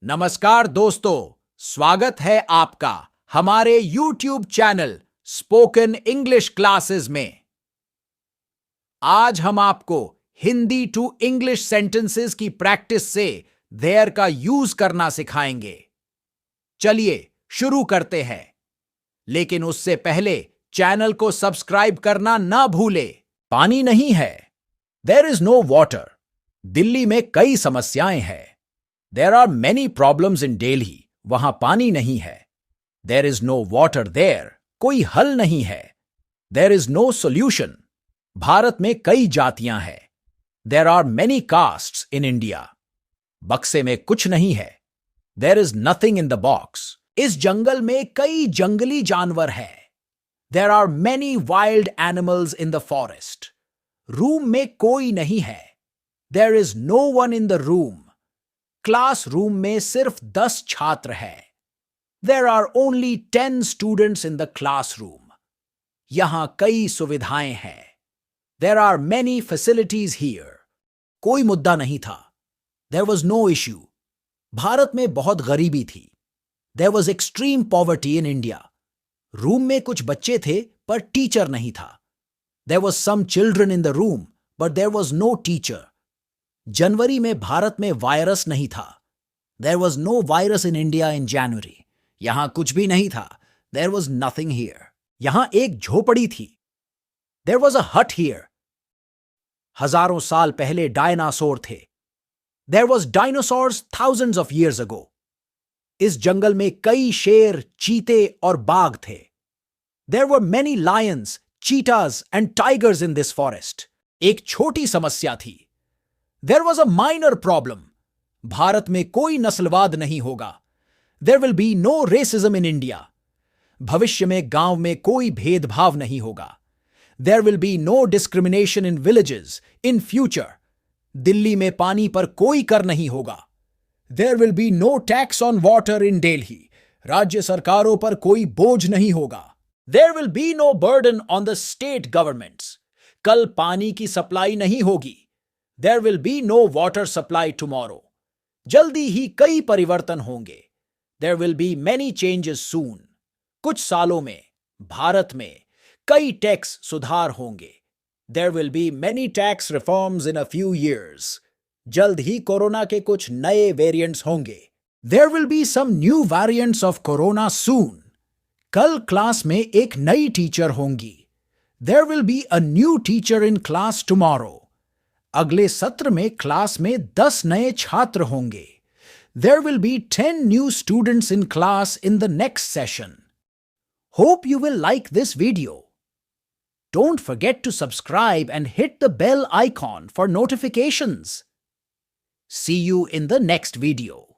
नमस्कार दोस्तों, स्वागत है आपका हमारे YouTube channel spoken English classes में। आज हम आपको हिंदी टू इंग्लिश सेंटेंसेस की प्रैक्टिस से देयर का यूज करना सिखाएंगे। चलिए शुरू करते हैं, लेकिन उससे पहले चैनल को सब्सक्राइब करना ना भूले। पानी नहीं है, there is no water. Delhi में कई समस्याएं हैं। There are many problems in Delhi. वहां पानी नहीं है। There is no water there. कोई हल नहीं है। There is no solution. Bharat में कई जातियां हैं। There are many castes in India. बक्से में कुछ नहीं है। There is nothing in the box. इस जंगल में कई जंगली जानवर हैं। There are many wild animals in the forest. Room में कोई नहीं है। There is no one in the room. Classroom में सिर्फ 10 छात्र हैं। There are only 10 students in the classroom. यहां कई सुविधाएं हैं। There are many facilities here. कोई मुद्दा नहीं था। There was no issue. Bharat में बहुत गरीबी थी। There was extreme poverty in India. Room में कुछ बच्चे थे पर टीचर नहीं था। There was some children in the room, but there was no teacher. जनवरी में भारत में वायरस नहीं था। There was no virus in India in January. यहां कुछ भी नहीं था। There was nothing here. यहां एक झोपड़ी थी। There was a hut here. हजारों साल पहले डायनासोर थे। There was dinosaurs thousands of years ago. इस जंगल में कई शेर, चीते और बाघ थे। There were many lions, cheetahs and tigers in this forest. एक छोटी समस्या थी। There was a minor problem. Bharat में कोई नस्लवाद नहीं होगा। There will be no racism in India. भविष्य में गांव में कोई भेदभाव नहीं होगा। There will be no discrimination in villages in future. Delhi में पानी पर कोई कर नहीं होगा। There will be no tax on water in Delhi. राज्य सरकारों पर कोई बोझ नहीं होगा। There will be no burden on the state governments. कल पानी की सप्लाई नहीं होगी। There will be no water supply tomorrow. जल्दी ही कई परिवर्तन होंगे। There will be many changes soon. कुछ सालों में भारत में कई टैक्स सुधार होंगे। There will be many tax reforms in a few years. जल्द ही कोरोना के कुछ नए वेरिएंट्स होंगे। There will be some new variants of corona soon. कल क्लास में एक नई टीचर होंगी। There will be a new teacher in class tomorrow. अगले सत्र में क्लास में 10 नए छात्र होंगे। There will be 10 new students in class in the next session. Hope you will like this video. Don't forget to subscribe and hit the bell icon for notifications. See you in the next video.